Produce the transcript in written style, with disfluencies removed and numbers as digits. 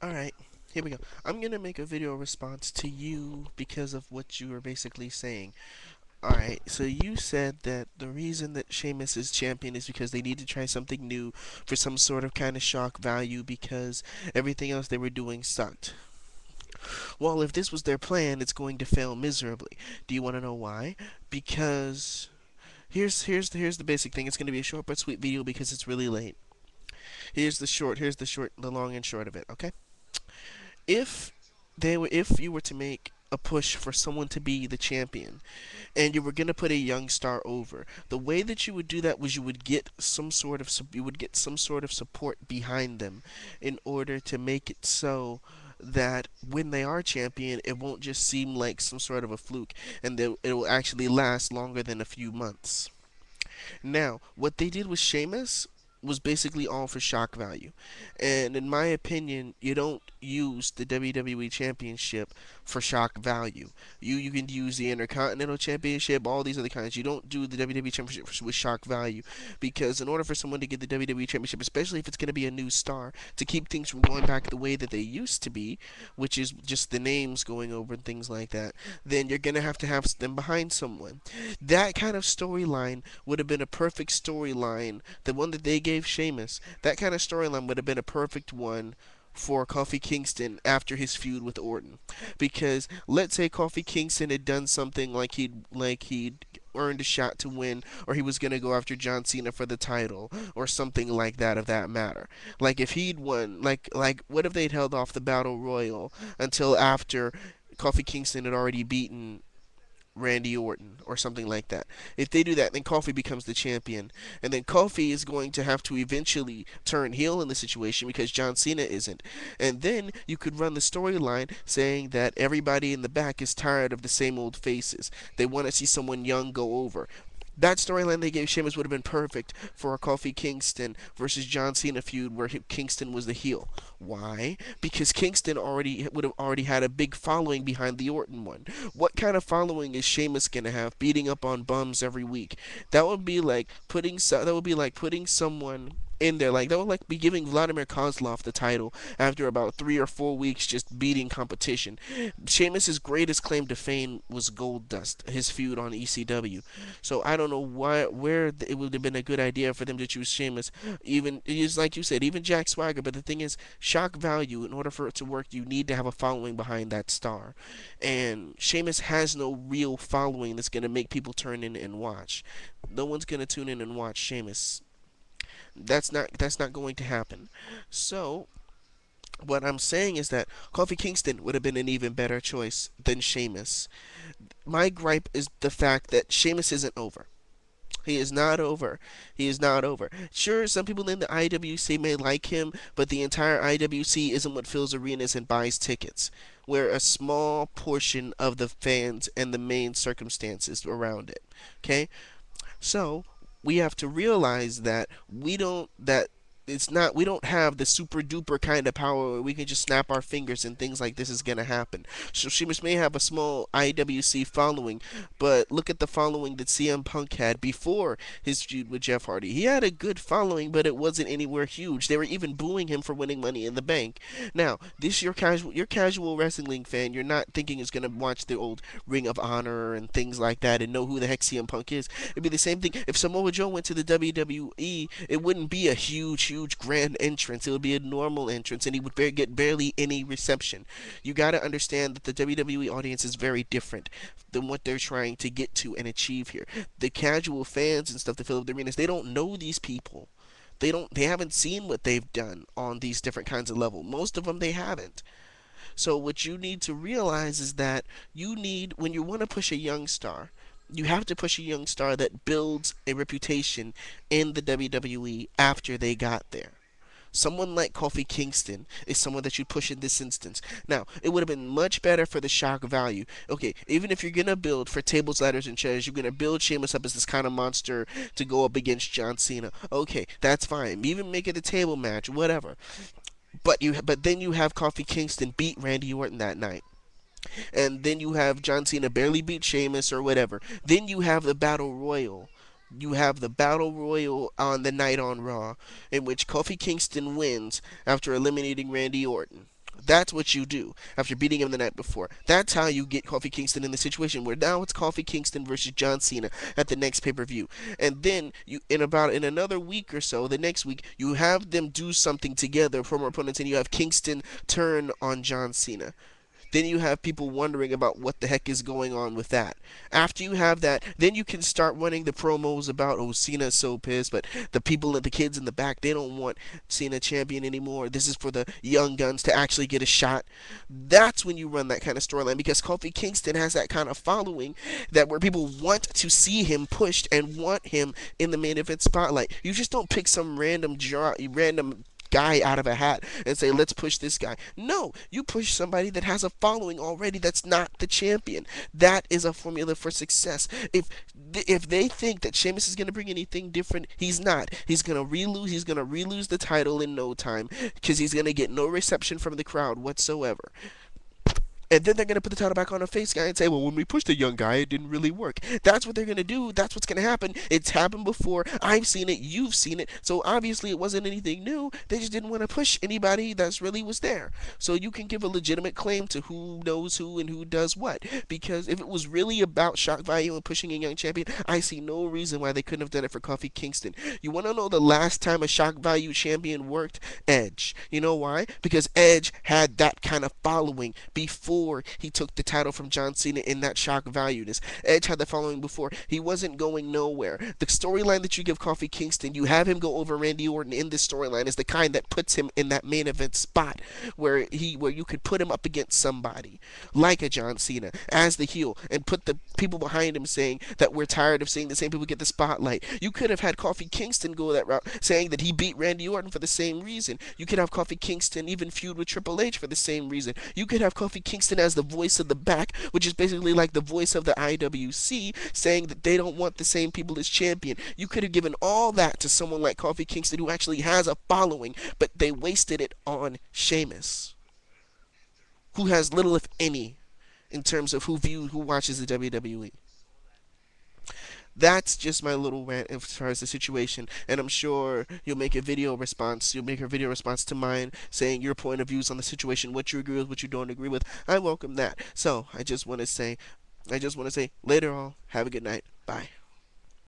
Alright, here we go. I'm gonna make a video response to you because of what you were basically saying. Alright, so you said that the reason that Sheamus is champion is because they need to try something new for some sort of kind of shock value because everything else they were doing sucked. Well, if this was their plan, it's going to fail miserably. Do you want to know why? Because here's the basic thing. It's going to be a short but sweet video because it's really late. The long and short of it, okay? If if you were to make a push for someone to be the champion and you were going to put a young star over, the way that you would do that was you would get some sort of support behind them in order to make it so that when they are champion it won't just seem like some sort of a fluke, and that it will actually last longer than a few months. Now, what they did with Sheamus was basically all for shock value. And in my opinion, you don't use the WWE Championship for shock value. You can use the Intercontinental Championship, all these other kinds. You don't do the WWE Championship with shock value because in order for someone to get the WWE Championship, especially if it's going to be a new star, to keep things from going back the way that they used to be, which is just the names going over and things like that, then you're going to have them behind someone. That kind of storyline would have been a perfect storyline. The one that they gave Sheamus, that kind of storyline would have been a perfect one for Kofi Kingston after his feud with Orton. Because let's say Kofi Kingston had done something like he'd earned a shot to win, or he was going to go after John Cena for the title, or something like that of that matter. Like if he'd won, like what if they'd held off the Battle Royal until after Kofi Kingston had already beaten Randy Orton or something like that. If they do that, then Kofi becomes the champion, and then Kofi is going to have to eventually turn heel in the situation because John Cena isn't. And then you could run the storyline saying that everybody in the back is tired of the same old faces. They want to see someone young go over. That storyline they gave Sheamus would have been perfect for a Kofi Kingston versus John Cena feud where Kingston was the heel. Why? Because Kingston already would have already had a big following behind the Orton one. What kind of following is Sheamus gonna have beating up on bums every week? That would be like putting someone in there. Like that would like be giving Vladimir Kozlov the title after about 3 or 4 weeks just beating competition. Sheamus's greatest claim to fame was Goldust, his feud on ECW. So I don't know where it would have been a good idea for them to choose Sheamus. Even it's like you said, even Jack Swagger. But the thing is, shock value. In order for it to work, you need to have a following behind that star, and Sheamus has no real following that's gonna make people turn in and watch. No one's gonna tune in and watch Sheamus. That's not going to happen. So what I'm saying is that Kofi Kingston would have been an even better choice than Sheamus. My gripe is the fact that Sheamus isn't over. He is not over. He is not over. Sure, some people in the IWC may like him, but the entire IWC isn't what fills arenas and buys tickets. We're a small portion of the fans and the main circumstances around it. Okay? So, we have to realize that we don't have the super duper kind of power where we can just snap our fingers and things like this is gonna happen. So Sheamus may have a small IWC following, but look at the following that CM Punk had before his feud with Jeff Hardy. He had a good following, but it wasn't anywhere huge. They were even booing him for winning Money in the Bank. Now, this your casual wrestling fan, you're not thinking is gonna watch the old Ring of Honor and things like that and know who the heck CM Punk is. It'd be the same thing if Samoa Joe went to the WWE. It wouldn't be a huge grand entrance. It would be a normal entrance, and he would get barely any reception. You got to understand that the WWE audience is very different than what they're trying to get to and achieve here. The casual fans and stuff that fill up the arenas, they don't know these people. They haven't seen what they've done on these different kinds of level. Most of them they haven't. So what you need to realize is that when you want to push a young star, you have to push a young star that builds a reputation in the WWE after they got there. Someone like Kofi Kingston is someone that you push in this instance. Now, it would have been much better for the shock value. Okay, even if you're gonna build for tables, ladders, and chairs, you're gonna build Sheamus up as this kind of monster to go up against John Cena. Okay, that's fine. Even make it a table match, whatever. But then you have Kofi Kingston beat Randy Orton that night, and then you have John Cena barely beat Sheamus or whatever. Then you have the Battle Royal. You have the Battle Royal on the night on Raw, in which Kofi Kingston wins after eliminating Randy Orton. That's what you do after beating him the night before. That's how you get Kofi Kingston in the situation where now it's Kofi Kingston versus John Cena at the next pay-per-view. And then you in another week or so, the next week, you have them do something together, former opponents, and you have Kingston turn on John Cena. Then you have people wondering about what the heck is going on with that. After you have that, then you can start running the promos about, oh, Cena's so pissed, but the people and the kids in the back, they don't want Cena champion anymore. This is for the young guns to actually get a shot. That's when you run that kind of storyline because Kofi Kingston has that kind of following that where people want to see him pushed and want him in the main event spotlight. You just don't pick some random guy out of a hat and say, let's push this guy. No, you push somebody that has a following already that's not the champion. That is a formula for success. If they think that Sheamus is going to bring anything different, he's not. He's going to relose. He's going to relose the title in no time because he's going to get no reception from the crowd whatsoever. And then they're going to put the title back on a face guy and say, well, when we pushed the young guy, it didn't really work. That's what they're going to do. That's what's going to happen. It's happened before. I've seen it. You've seen it. So obviously it wasn't anything new. They just didn't want to push anybody that really was there. So you can give a legitimate claim to who knows who and who does what. Because if it was really about shock value and pushing a young champion, I see no reason why they couldn't have done it for Kofi Kingston. You want to know the last time a shock value champion worked? Edge. You know why? Because Edge had that kind of following before he took the title from John Cena in that shock valueness. Edge had the following before. He wasn't going nowhere. The storyline that you give Kofi Kingston, you have him go over Randy Orton in this storyline, is the kind that puts him in that main event spot where you could put him up against somebody like a John Cena as the heel and put the people behind him saying that we're tired of seeing the same people get the spotlight. You could have had Kofi Kingston go that route, saying that he beat Randy Orton for the same reason. You could have Kofi Kingston even feud with Triple H for the same reason. You could have Kofi Kingston as the voice of the back, which is basically like the voice of the IWC, saying that they don't want the same people as champion. You could have given all that to someone like Kofi Kingston who actually has a following, but they wasted it on Sheamus, who has little if any in terms of who watches the WWE. That's just my little rant as far as the situation, and I'm sure you'll make a video response. You'll make a video response to mine saying your point of views on the situation, what you agree with, what you don't agree with. I welcome that. So I just want to say later on, have a good night. Bye.